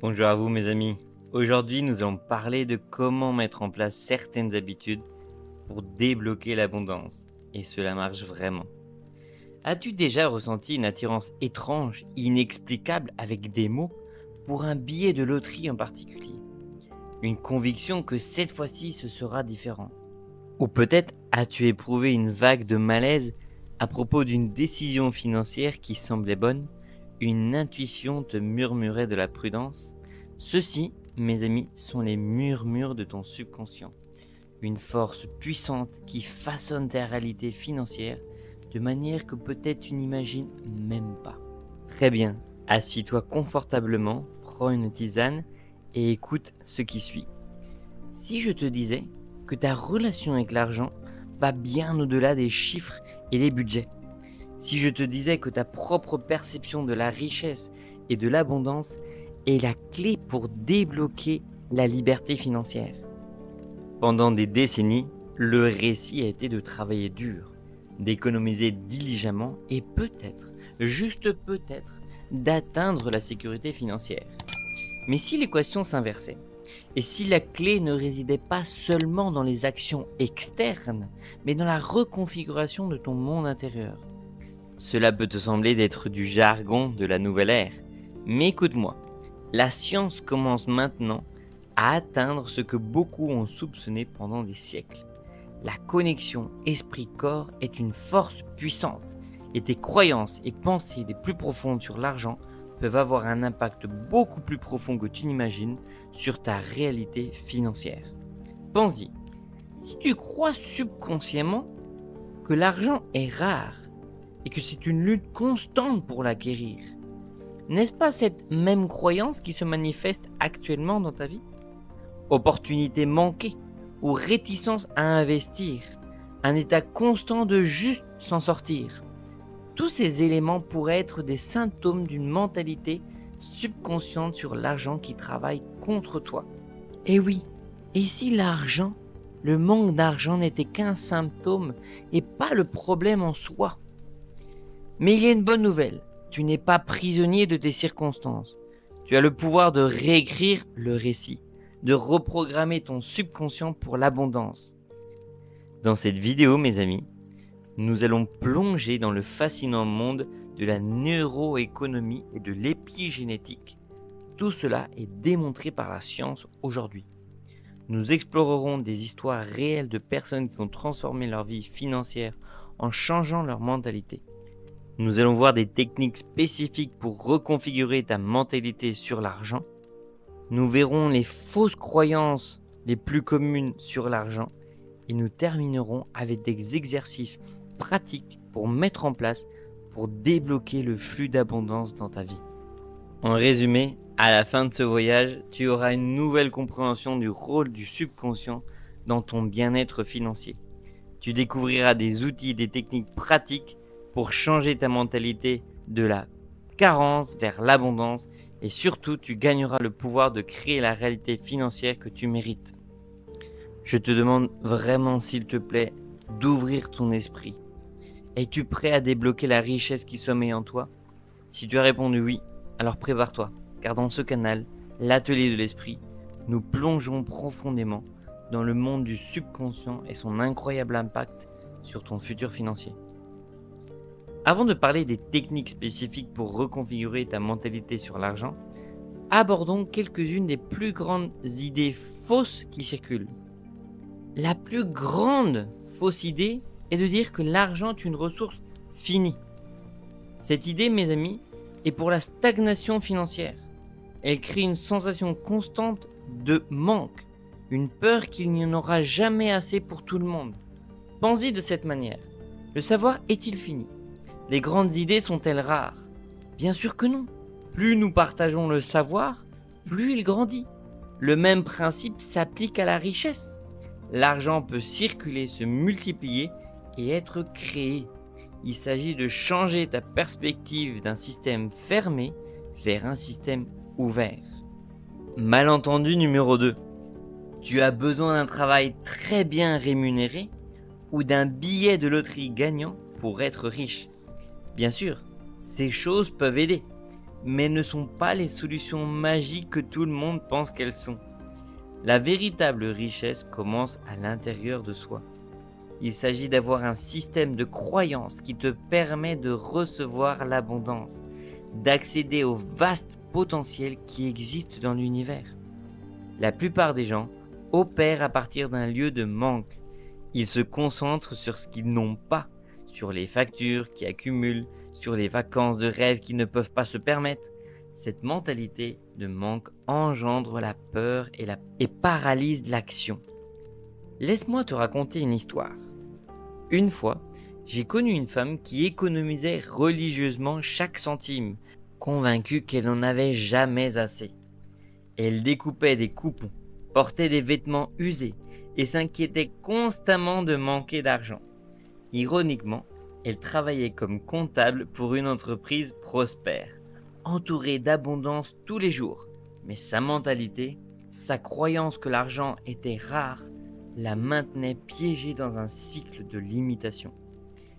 Bonjour à vous mes amis. Aujourd'hui nous allons parler de comment mettre en place certaines habitudes pour débloquer l'abondance. Et cela marche vraiment. As-tu déjà ressenti une attirance étrange, inexplicable avec des mots pour un billet de loterie en particulier? Une conviction que cette fois-ci ce sera différent. Ou peut-être as-tu éprouvé une vague de malaise à propos d'une décision financière qui semblait bonne? Une intuition te murmurait de la prudence? Ceux-ci, mes amis, sont les murmures de ton subconscient. Une force puissante qui façonne ta réalité financière de manière que peut-être tu n'imagines même pas. Très bien, assis-toi confortablement, prends une tisane et écoute ce qui suit. Si je te disais que ta relation avec l'argent va bien au-delà des chiffres et les budgets, si je te disais que ta propre perception de la richesse et de l'abondance est la clé pour débloquer la liberté financière. Pendant des décennies, le récit a été de travailler dur, d'économiser diligemment et peut-être, juste peut-être, d'atteindre la sécurité financière. Mais si l'équation s'inversait, et si la clé ne résidait pas seulement dans les actions externes, mais dans la reconfiguration de ton monde intérieur? Cela peut te sembler d'être du jargon de la nouvelle ère, mais écoute-moi, la science commence maintenant à atteindre ce que beaucoup ont soupçonné pendant des siècles. La connexion esprit-corps est une force puissante, et tes croyances et pensées les plus profondes sur l'argent peuvent avoir un impact beaucoup plus profond que tu n'imagines sur ta réalité financière. Pense-y, si tu crois subconsciemment que l'argent est rare et que c'est une lutte constante pour l'acquérir, n'est-ce pas cette même croyance qui se manifeste actuellement dans ta vie? Opportunité manquée ou réticence à investir, un état constant de juste s'en sortir. Tous ces éléments pourraient être des symptômes d'une mentalité subconsciente sur l'argent qui travaille contre toi. Et oui, et si l'argent, le manque d'argent n'était qu'un symptôme et pas le problème en soi? Mais il y a une bonne nouvelle, tu n'es pas prisonnier de tes circonstances. Tu as le pouvoir de réécrire le récit, de reprogrammer ton subconscient pour l'abondance. Dans cette vidéo, mes amis, nous allons plonger dans le fascinant monde de la neuroéconomie et de l'épigénétique. Tout cela est démontré par la science aujourd'hui. Nous explorerons des histoires réelles de personnes qui ont transformé leur vie financière en changeant leur mentalité. Nous allons voir des techniques spécifiques pour reconfigurer ta mentalité sur l'argent. Nous verrons les fausses croyances les plus communes sur l'argent et nous terminerons avec des exercices pratiques pour mettre en place pour débloquer le flux d'abondance dans ta vie. En résumé, à la fin de ce voyage, tu auras une nouvelle compréhension du rôle du subconscient dans ton bien-être financier. Tu découvriras des outils et des techniques pratiques pour changer ta mentalité de la carence vers l'abondance et surtout tu gagneras le pouvoir de créer la réalité financière que tu mérites. Je te demande vraiment s'il te plaît d'ouvrir ton esprit. Es-tu prêt à débloquer la richesse qui sommeille en toi? Si tu as répondu oui, alors prépare-toi, car dans ce canal, l'atelier de l'esprit, nous plongeons profondément dans le monde du subconscient et son incroyable impact sur ton futur financier. Avant de parler des techniques spécifiques pour reconfigurer ta mentalité sur l'argent, abordons quelques-unes des plus grandes idées fausses qui circulent. La plus grande fausse idée est de dire que l'argent est une ressource finie. Cette idée, mes amis, est pour la stagnation financière. Elle crée une sensation constante de manque, une peur qu'il n'y en aura jamais assez pour tout le monde. Pense-y de cette manière. Le savoir est-il fini? Les grandes idées sont-elles rares? Bien sûr que non. Plus nous partageons le savoir, plus il grandit. Le même principe s'applique à la richesse. L'argent peut circuler, se multiplier et être créé. Il s'agit de changer ta perspective d'un système fermé vers un système ouvert. Malentendu numéro 2. Tu as besoin d'un travail très bien rémunéré ou d'un billet de loterie gagnant pour être riche. Bien sûr, ces choses peuvent aider, mais ne sont pas les solutions magiques que tout le monde pense qu'elles sont. La véritable richesse commence à l'intérieur de soi. Il s'agit d'avoir un système de croyances qui te permet de recevoir l'abondance, d'accéder au vaste potentiel qui existe dans l'univers. La plupart des gens opèrent à partir d'un lieu de manque. Ils se concentrent sur ce qu'ils n'ont pas, sur les factures qui accumulent, sur les vacances de rêve qu'ils ne peuvent pas se permettre. Cette mentalité de manque engendre la peur et paralyse l'action. Laisse-moi te raconter une histoire. Une fois, j'ai connu une femme qui économisait religieusement chaque centime, convaincue qu'elle n'en avait jamais assez. Elle découpait des coupons, portait des vêtements usés et s'inquiétait constamment de manquer d'argent. Ironiquement, elle travaillait comme comptable pour une entreprise prospère, entourée d'abondance tous les jours. Mais sa mentalité, sa croyance que l'argent était rare, la maintenait piégée dans un cycle de limitation.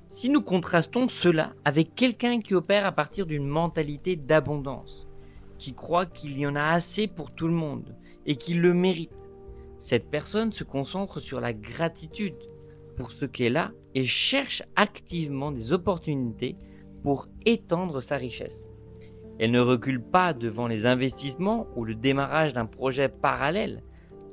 Si nous contrastons cela avec quelqu'un qui opère à partir d'une mentalité d'abondance, qui croit qu'il y en a assez pour tout le monde et qu'il le mérite, cette personne se concentre sur la gratitude pour ce qu'elle a et cherche activement des opportunités pour étendre sa richesse. Elle ne recule pas devant les investissements ou le démarrage d'un projet parallèle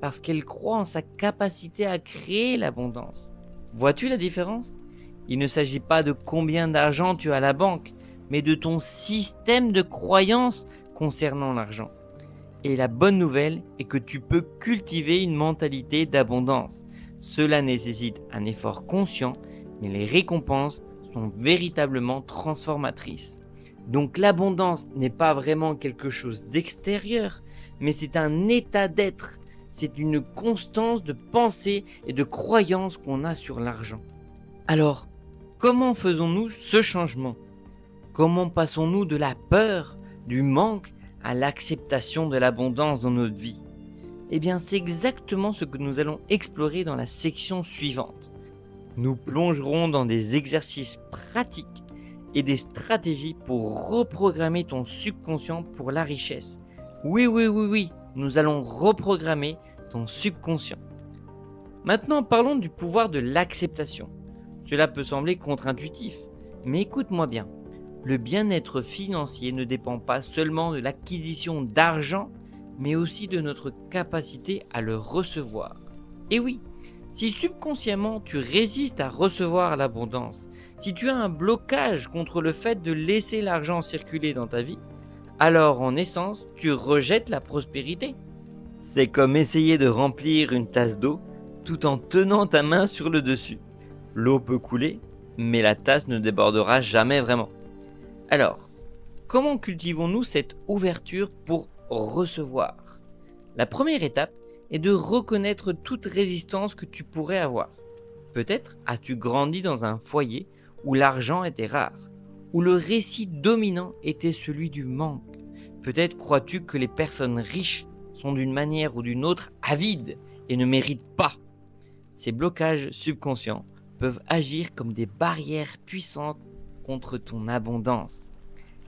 parce qu'elle croit en sa capacité à créer l'abondance. Vois-tu la différence ? Il ne s'agit pas de combien d'argent tu as à la banque, mais de ton système de croyances concernant l'argent. Et la bonne nouvelle est que tu peux cultiver une mentalité d'abondance. Cela nécessite un effort conscient, mais les récompenses sont véritablement transformatrices. Donc l'abondance n'est pas vraiment quelque chose d'extérieur, mais c'est un état d'être. C'est une constance de pensée et de croyance qu'on a sur l'argent. Alors, comment faisons-nous ce changement ? Comment passons-nous de la peur, du manque, à l'acceptation de l'abondance dans notre vie ? Eh bien, c'est exactement ce que nous allons explorer dans la section suivante. Nous plongerons dans des exercices pratiques et des stratégies pour reprogrammer ton subconscient pour la richesse. Oui, nous allons reprogrammer ton subconscient. Maintenant, parlons du pouvoir de l'acceptation. Cela peut sembler contre-intuitif, mais écoute-moi bien. Le bien-être financier ne dépend pas seulement de l'acquisition d'argent, mais aussi de notre capacité à le recevoir. Et oui, si subconsciemment tu résistes à recevoir l'abondance, si tu as un blocage contre le fait de laisser l'argent circuler dans ta vie, alors en essence, tu rejettes la prospérité. C'est comme essayer de remplir une tasse d'eau tout en tenant ta main sur le dessus. L'eau peut couler, mais la tasse ne débordera jamais vraiment. Alors, comment cultivons-nous cette ouverture pour recevoir ? La première étape est de reconnaître toute résistance que tu pourrais avoir. Peut-être as-tu grandi dans un foyer où l'argent était rare, où le récit dominant était celui du manque. Peut-être crois-tu que les personnes riches sont d'une manière ou d'une autre avides et ne méritent pas. Ces blocages subconscients peuvent agir comme des barrières puissantes contre ton abondance.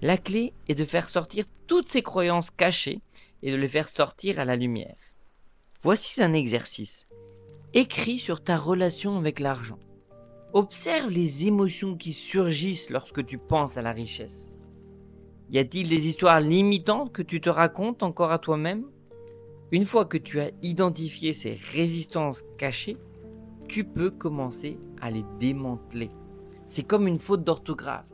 La clé est de faire sortir toutes ces croyances cachées et de les faire sortir à la lumière. Voici un exercice. Écris sur ta relation avec l'argent. Observe les émotions qui surgissent lorsque tu penses à la richesse. Y a-t-il des histoires limitantes que tu te racontes encore à toi-même ? Une fois que tu as identifié ces résistances cachées, tu peux commencer à les démanteler. C'est comme une faute d'orthographe.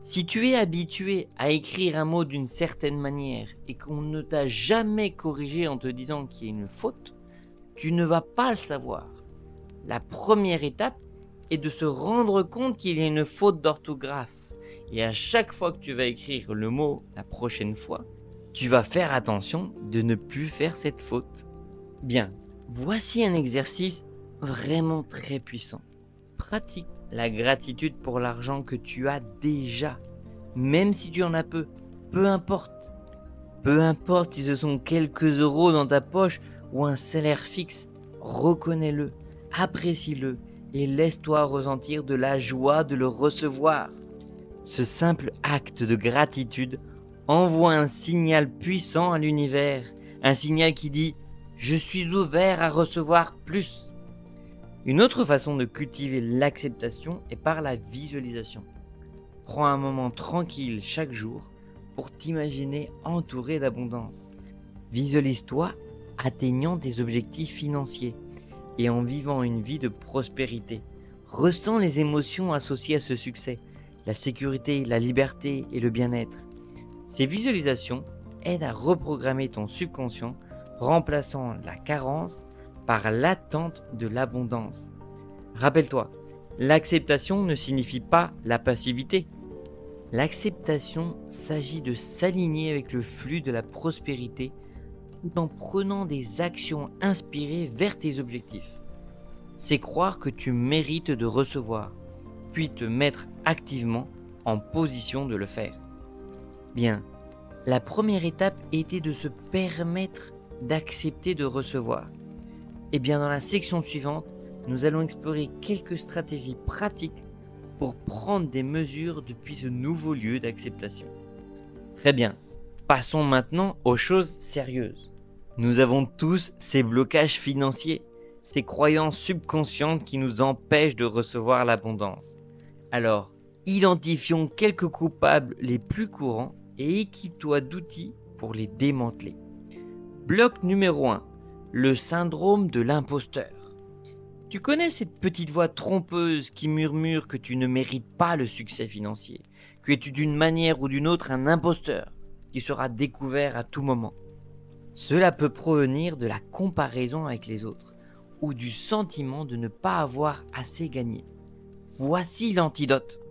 Si tu es habitué à écrire un mot d'une certaine manière et qu'on ne t'a jamais corrigé en te disant qu'il y a une faute, tu ne vas pas le savoir. La première étape est de se rendre compte qu'il y a une faute d'orthographe. Et à chaque fois que tu vas écrire le mot la prochaine fois, tu vas faire attention de ne plus faire cette faute. Bien, voici un exercice vraiment très puissant. Pratique la gratitude pour l'argent que tu as déjà, même si tu en as peu, peu importe. Peu importe si ce sont quelques euros dans ta poche ou un salaire fixe, reconnais-le, apprécie-le et laisse-toi ressentir de la joie de le recevoir. Ce simple acte de gratitude Envoie un signal puissant à l'univers, un signal qui dit « Je suis ouvert à recevoir plus ». Une autre façon de cultiver l'acceptation est par la visualisation. Prends un moment tranquille chaque jour pour t'imaginer entouré d'abondance. Visualise-toi atteignant tes objectifs financiers et en vivant une vie de prospérité. Ressens les émotions associées à ce succès, la sécurité, la liberté et le bien-être. Ces visualisations aident à reprogrammer ton subconscient, remplaçant la carence par l'attente de l'abondance. Rappelle-toi, l'acceptation ne signifie pas la passivité. L'acceptation s'agit de s'aligner avec le flux de la prospérité tout en prenant des actions inspirées vers tes objectifs. C'est croire que tu mérites de recevoir, puis te mettre activement en position de le faire. Bien, la première étape était de se permettre d'accepter de recevoir. Et bien dans la section suivante, nous allons explorer quelques stratégies pratiques pour prendre des mesures depuis ce nouveau lieu d'acceptation. Très bien, passons maintenant aux choses sérieuses. Nous avons tous ces blocages financiers, ces croyances subconscientes qui nous empêchent de recevoir l'abondance. Alors, identifions quelques coupables les plus courants et équipe-toi d'outils pour les démanteler. Bloc numéro 1. Le syndrome de l'imposteur. Tu connais cette petite voix trompeuse qui murmure que tu ne mérites pas le succès financier, que tu es d'une manière ou d'une autre un imposteur qui sera découvert à tout moment. Cela peut provenir de la comparaison avec les autres ou du sentiment de ne pas avoir assez gagné. Voici l'antidote.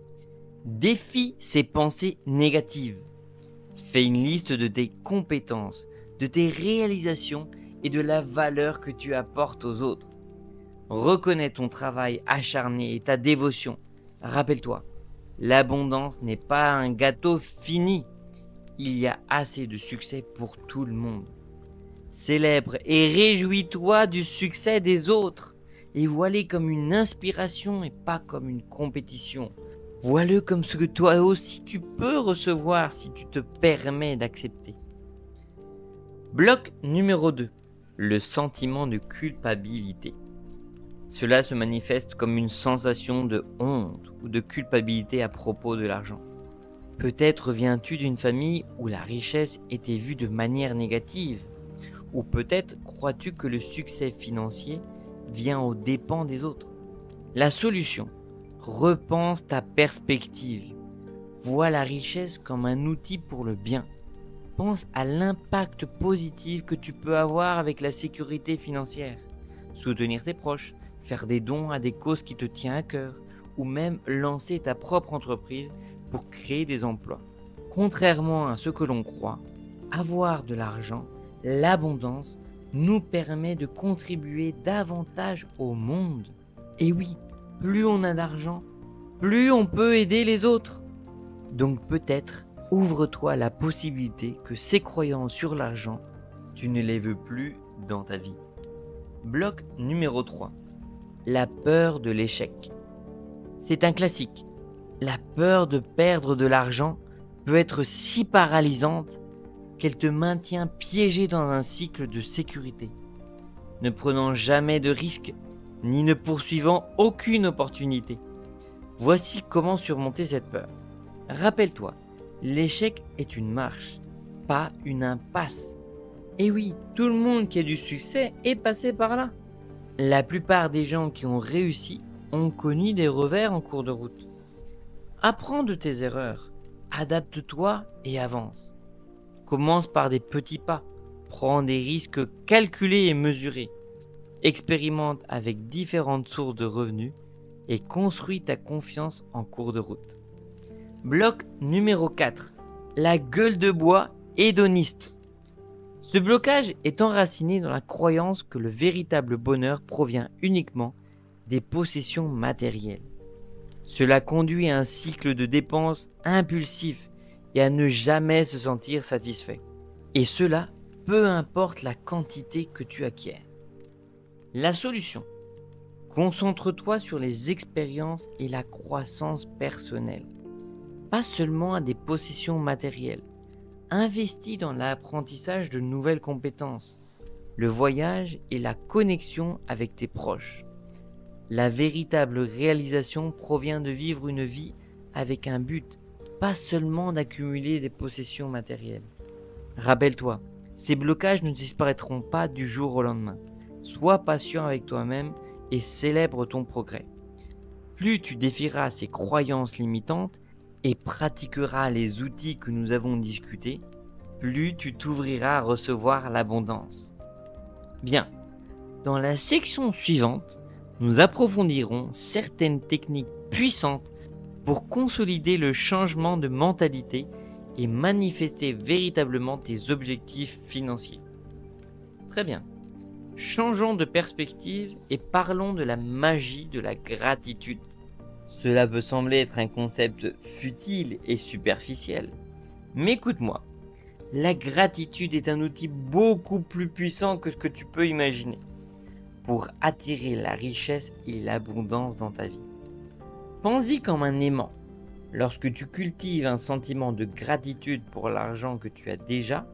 Défie ces pensées négatives. Fais une liste de tes compétences, de tes réalisations et de la valeur que tu apportes aux autres. Reconnais ton travail acharné et ta dévotion. Rappelle-toi, l'abondance n'est pas un gâteau fini. Il y a assez de succès pour tout le monde. Célèbre et réjouis-toi du succès des autres et vois-les comme une inspiration et pas comme une compétition. Vois-le comme ce que toi aussi tu peux recevoir si tu te permets d'accepter. Bloc numéro 2. Le sentiment de culpabilité. Cela se manifeste comme une sensation de honte ou de culpabilité à propos de l'argent. Peut-être viens-tu d'une famille où la richesse était vue de manière négative, ou peut-être crois-tu que le succès financier vient aux dépens des autres. La solution, repense ta perspective. Vois la richesse comme un outil pour le bien. Pense à l'impact positif que tu peux avoir avec la sécurité financière. Soutenir tes proches, faire des dons à des causes qui te tiennent à cœur, ou même lancer ta propre entreprise pour créer des emplois. Contrairement à ce que l'on croit, avoir de l'argent, l'abondance, nous permet de contribuer davantage au monde. Et oui, plus on a d'argent, plus on peut aider les autres. Donc peut-être, ouvre-toi la possibilité que ces croyances sur l'argent, tu ne les veux plus dans ta vie. Bloc numéro 3. La peur de l'échec. C'est un classique. La peur de perdre de l'argent peut être si paralysante qu'elle te maintient piégé dans un cycle de sécurité, ne prenant jamais de risques, ni ne poursuivant aucune opportunité. Voici comment surmonter cette peur. Rappelle-toi, l'échec est une marche, pas une impasse. Et oui, tout le monde qui a du succès est passé par là. La plupart des gens qui ont réussi ont connu des revers en cours de route. Apprends de tes erreurs, adapte-toi et avance. Commence par des petits pas, prends des risques calculés et mesurés, expérimente avec différentes sources de revenus et construis ta confiance en cours de route. Bloc numéro 4. La gueule de bois hédoniste. Ce blocage est enraciné dans la croyance que le véritable bonheur provient uniquement des possessions matérielles. Cela conduit à un cycle de dépenses impulsif et à ne jamais se sentir satisfait. Et cela, peu importe la quantité que tu acquiers. La solution. Concentre-toi sur les expériences et la croissance personnelle. Pas seulement à des possessions matérielles. investis dans l'apprentissage de nouvelles compétences, le voyage et la connexion avec tes proches. La véritable réalisation provient de vivre une vie avec un but, pas seulement d'accumuler des possessions matérielles. Rappelle-toi, ces blocages ne disparaîtront pas du jour au lendemain. Sois patient avec toi-même et célèbre ton progrès. Plus tu défieras ces croyances limitantes et pratiqueras les outils que nous avons discutés, plus tu t'ouvriras à recevoir l'abondance. Bien, dans la section suivante, nous approfondirons certaines techniques puissantes pour consolider le changement de mentalité et manifester véritablement tes objectifs financiers. Très bien. Changeons de perspective et parlons de la magie de la gratitude. Cela peut sembler être un concept futile et superficiel. Mais écoute-moi, la gratitude est un outil beaucoup plus puissant que ce que tu peux imaginer pour attirer la richesse et l'abondance dans ta vie. Pense-y comme un aimant. Lorsque tu cultives un sentiment de gratitude pour l'argent que tu as déjà,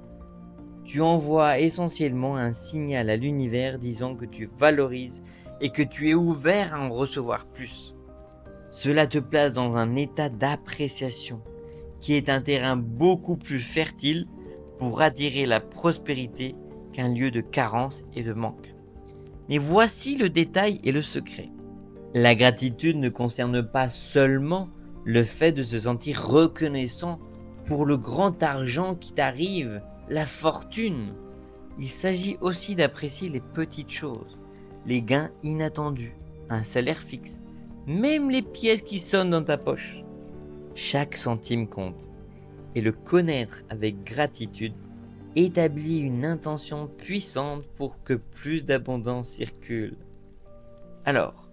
tu envoies essentiellement un signal à l'univers disant que tu valorises et que tu es ouvert à en recevoir plus. Cela te place dans un état d'appréciation qui est un terrain beaucoup plus fertile pour attirer la prospérité qu'un lieu de carence et de manque. Mais voici le détail et le secret. La gratitude ne concerne pas seulement le fait de se sentir reconnaissant pour le grand argent qui t'arrive, la fortune. Il s'agit aussi d'apprécier les petites choses, les gains inattendus, un salaire fixe, même les pièces qui sonnent dans ta poche. Chaque centime compte, et le connaître avec gratitude établit une intention puissante pour que plus d'abondance circule. Alors,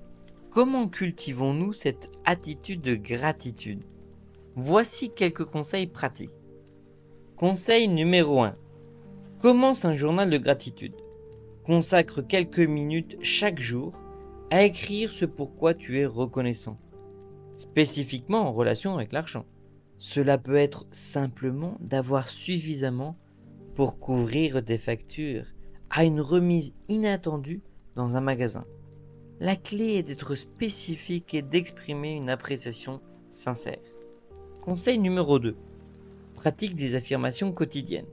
comment cultivons-nous cette attitude de gratitude? Voici quelques conseils pratiques. Conseil numéro 1. Commence un journal de gratitude. Consacre quelques minutes chaque jour à écrire ce pourquoi tu es reconnaissant, spécifiquement en relation avec l'argent. Cela peut être simplement d'avoir suffisamment pour couvrir tes factures, à une remise inattendue dans un magasin. La clé est d'être spécifique et d'exprimer une appréciation sincère. Conseil numéro 2. Pratique des affirmations quotidiennes.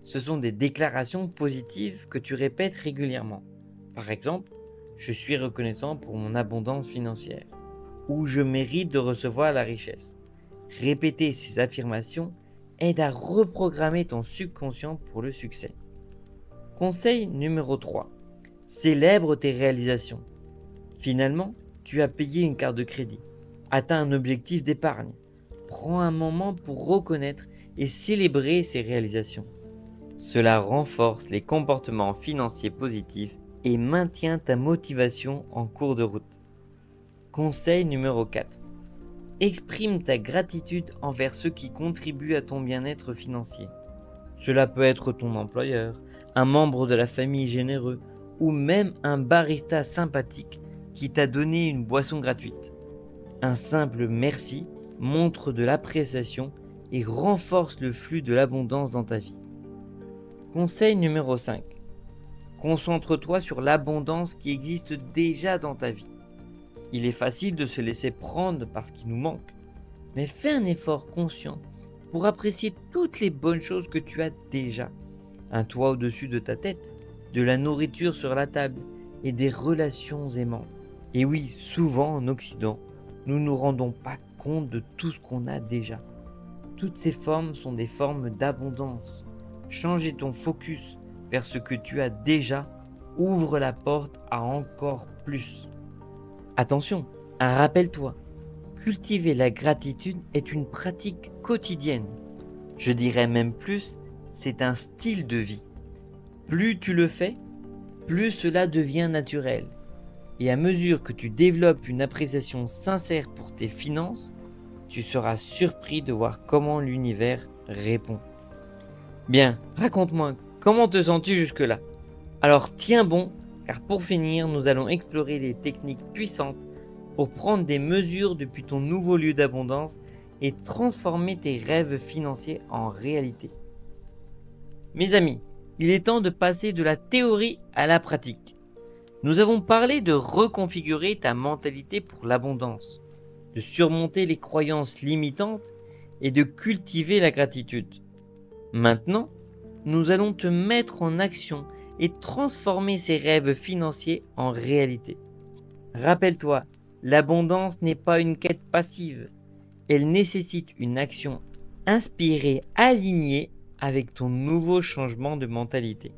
Ce sont des déclarations positives que tu répètes régulièrement. Par exemple, je suis reconnaissant pour mon abondance financière ou je mérite de recevoir la richesse. Répéter ces affirmations aide à reprogrammer ton subconscient pour le succès. Conseil numéro 3. Célèbre tes réalisations. Finalement, tu as payé une carte de crédit, atteint un objectif d'épargne. Prends un moment pour reconnaître et célébrer ces réalisations. Cela renforce les comportements financiers positifs et maintient ta motivation en cours de route. Conseil numéro 4. Exprime ta gratitude envers ceux qui contribuent à ton bien-être financier. Cela peut être ton employeur, un membre de la famille généreux ou même un barista sympathique qui t'a donné une boisson gratuite. Un simple merci montre de l'appréciation et renforce le flux de l'abondance dans ta vie. Conseil numéro 5. Concentre-toi sur l'abondance qui existe déjà dans ta vie. Il est facile de se laisser prendre par ce qui nous manque, mais fais un effort conscient pour apprécier toutes les bonnes choses que tu as déjà. Un toit au-dessus de ta tête, de la nourriture sur la table et des relations aimantes. Et oui, souvent en Occident, nous ne nous rendons pas compte de tout ce qu'on a déjà. Toutes ces formes sont des formes d'abondance. Changer ton focus vers ce que tu as déjà ouvre la porte à encore plus. Attention, rappelle-toi, cultiver la gratitude est une pratique quotidienne. Je dirais même plus, c'est un style de vie. Plus tu le fais, plus cela devient naturel. Et à mesure que tu développes une appréciation sincère pour tes finances, tu seras surpris de voir comment l'univers répond. Bien, raconte-moi, comment te sens-tu jusque-là? Alors tiens bon, car pour finir, nous allons explorer des techniques puissantes pour prendre des mesures depuis ton nouveau lieu d'abondance et transformer tes rêves financiers en réalité. Mes amis, il est temps de passer de la théorie à la pratique. Nous avons parlé de reconfigurer ta mentalité pour l'abondance, de surmonter les croyances limitantes et de cultiver la gratitude. Maintenant, nous allons te mettre en action et transformer ces rêves financiers en réalité. Rappelle-toi, l'abondance n'est pas une quête passive. Elle nécessite une action inspirée, alignée avec ton nouveau changement de mentalité.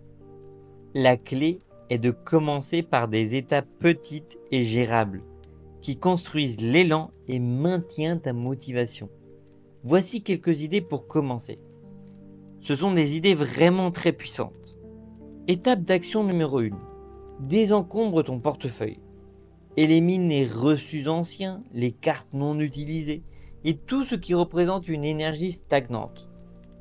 La clé est de commencer par des étapes petites et gérables, qui construisent l'élan et maintiennent ta motivation. Voici quelques idées pour commencer. Ce sont des idées vraiment très puissantes. Étape d'action numéro 1. Désencombre ton portefeuille. Élimine les reçus anciens, les cartes non utilisées et tout ce qui représente une énergie stagnante.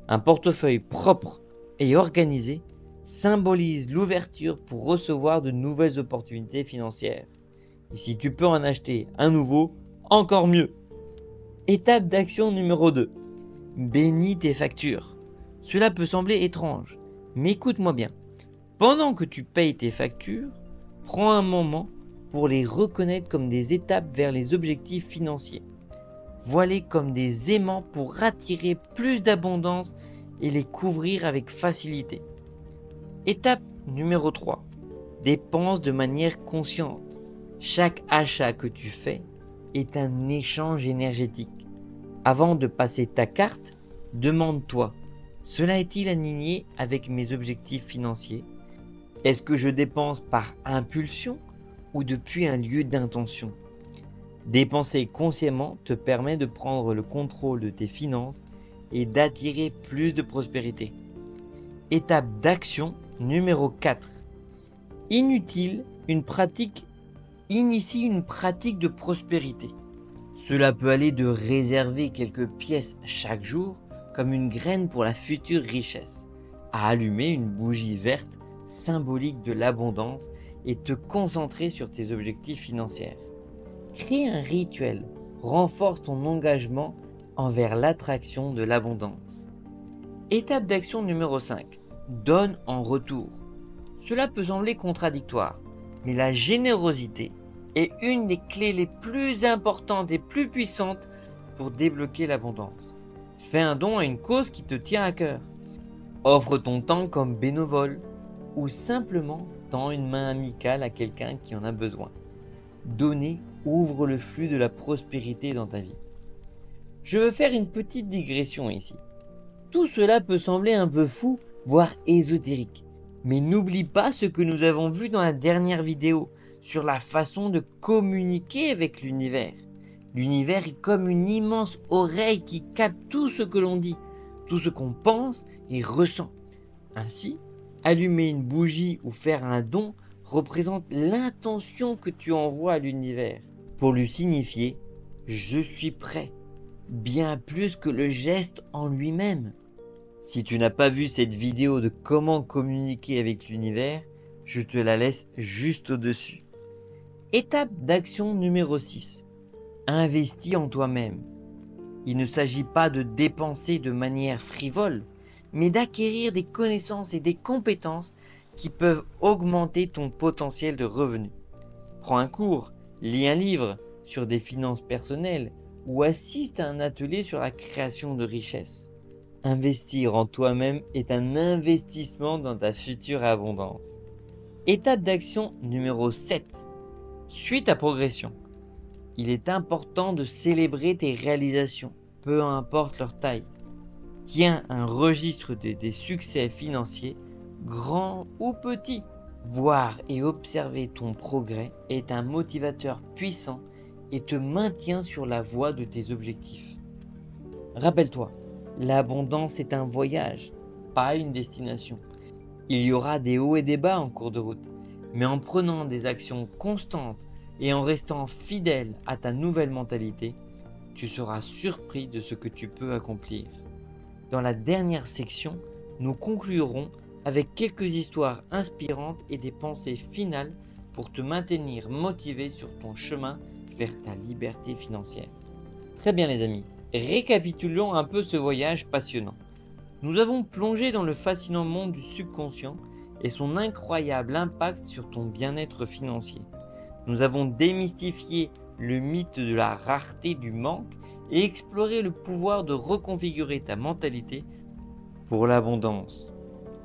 Un portefeuille propre et organisé symbolise l'ouverture pour recevoir de nouvelles opportunités financières. Et si tu peux en acheter un nouveau, encore mieux. Étape d'action numéro 2. Bénis tes factures. Cela peut sembler étrange, mais écoute-moi bien. Pendant que tu payes tes factures, prends un moment pour les reconnaître comme des étapes vers les objectifs financiers. Vois-les comme des aimants pour attirer plus d'abondance et les couvrir avec facilité. Étape numéro 3. Dépense de manière consciente. Chaque achat que tu fais est un échange énergétique. Avant de passer ta carte, demande-toi, cela est-il aligné avec mes objectifs financiers? Est-ce que je dépense par impulsion ou depuis un lieu d'intention? Dépenser consciemment te permet de prendre le contrôle de tes finances et d'attirer plus de prospérité. Étape d'action numéro 4. Initie une pratique de prospérité. Cela peut aller de réserver quelques pièces chaque jour comme une graine pour la future richesse, à allumer une bougie verte symbolique de l'abondance et te concentrer sur tes objectifs financiers. Crée un rituel, renforce ton engagement envers l'attraction de l'abondance. Étape d'action numéro 5. Donne en retour. Cela peut sembler contradictoire, mais la générosité est une des clés les plus importantes et plus puissantes pour débloquer l'abondance. Fais un don à une cause qui te tient à cœur. Offre ton temps comme bénévole ou simplement tends une main amicale à quelqu'un qui en a besoin. Donner ouvre le flux de la prospérité dans ta vie. Je veux faire une petite digression ici. Tout cela peut sembler un peu fou, voire ésotérique. Mais n'oublie pas ce que nous avons vu dans la dernière vidéo sur la façon de communiquer avec l'univers. L'univers est comme une immense oreille qui capte tout ce que l'on dit, tout ce qu'on pense et ressent. Ainsi, allumer une bougie ou faire un don représente l'intention que tu envoies à l'univers pour lui signifier « je suis prêt », bien plus que le geste en lui-même. Si tu n'as pas vu cette vidéo de comment communiquer avec l'univers, je te la laisse juste au-dessus. Étape d'action numéro 6. Investis en toi-même. Il ne s'agit pas de dépenser de manière frivole, mais d'acquérir des connaissances et des compétences qui peuvent augmenter ton potentiel de revenus. Prends un cours, lis un livre sur des finances personnelles ou assiste à un atelier sur la création de richesses. Investir en toi-même est un investissement dans ta future abondance. Étape d'action numéro 7. Suis ta progression. Il est important de célébrer tes réalisations, peu importe leur taille. Tiens un registre des succès financiers, grands ou petits. Voir et observer ton progrès est un motivateur puissant et te maintient sur la voie de tes objectifs. Rappelle-toi, l'abondance est un voyage, pas une destination. Il y aura des hauts et des bas en cours de route, mais en prenant des actions constantes et en restant fidèle à ta nouvelle mentalité, tu seras surpris de ce que tu peux accomplir. Dans la dernière section, nous conclurons avec quelques histoires inspirantes et des pensées finales pour te maintenir motivé sur ton chemin vers ta liberté financière. Très bien les amis, récapitulons un peu ce voyage passionnant. Nous avons plongé dans le fascinant monde du subconscient et son incroyable impact sur ton bien-être financier. Nous avons démystifié le mythe de la rareté du manque et exploré le pouvoir de reconfigurer ta mentalité pour l'abondance.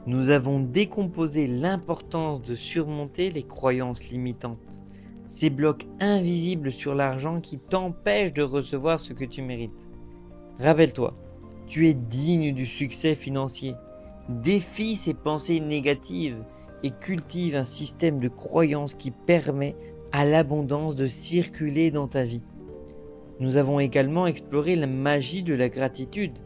Nous avons décomposé l'importance de surmonter les croyances limitantes, ces blocs invisibles sur l'argent qui t'empêchent de recevoir ce que tu mérites. Rappelle-toi, tu es digne du succès financier. Défie ces pensées négatives et cultive un système de croyances qui permet à l'abondance de circuler dans ta vie. Nous avons également exploré la magie de la gratitude.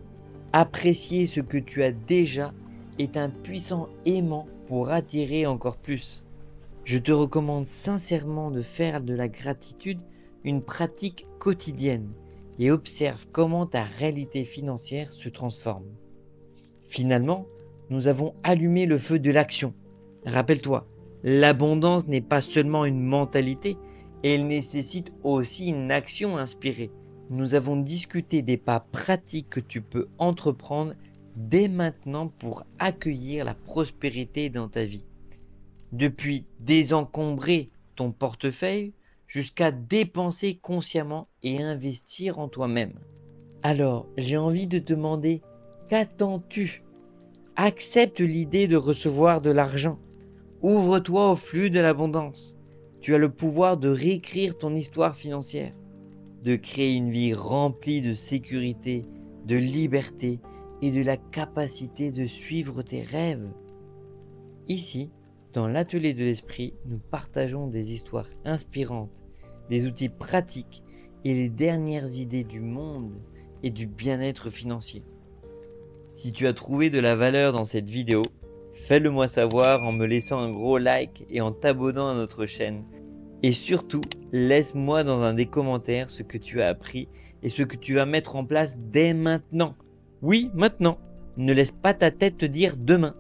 Apprécier ce que tu as déjà est un puissant aimant pour attirer encore plus. Je te recommande sincèrement de faire de la gratitude une pratique quotidienne et observe comment ta réalité financière se transforme. Finalement, nous avons allumé le feu de l'action. Rappelle-toi, l'abondance n'est pas seulement une mentalité, elle nécessite aussi une action inspirée. Nous avons discuté des pas pratiques que tu peux entreprendre dès maintenant pour accueillir la prospérité dans ta vie. Depuis désencombrer ton portefeuille jusqu'à dépenser consciemment et investir en toi-même. Alors, j'ai envie de te demander, qu'attends-tu ? Accepte l'idée de recevoir de l'argent. Ouvre-toi au flux de l'abondance. Tu as le pouvoir de réécrire ton histoire financière, de créer une vie remplie de sécurité, de liberté et de la capacité de suivre tes rêves. Ici, dans l'atelier de l'esprit, nous partageons des histoires inspirantes, des outils pratiques et les dernières idées du monde et du bien-être financier. Si tu as trouvé de la valeur dans cette vidéo, fais-le moi savoir en me laissant un gros like et en t'abonnant à notre chaîne. Et surtout, laisse-moi dans un des commentaires ce que tu as appris et ce que tu vas mettre en place dès maintenant. Oui, maintenant. Ne laisse pas ta tête te dire demain.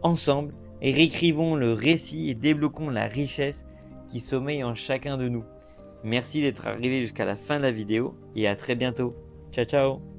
Ensemble, réécrivons le récit et débloquons la richesse qui sommeille en chacun de nous. Merci d'être arrivé jusqu'à la fin de la vidéo et à très bientôt. Ciao ciao.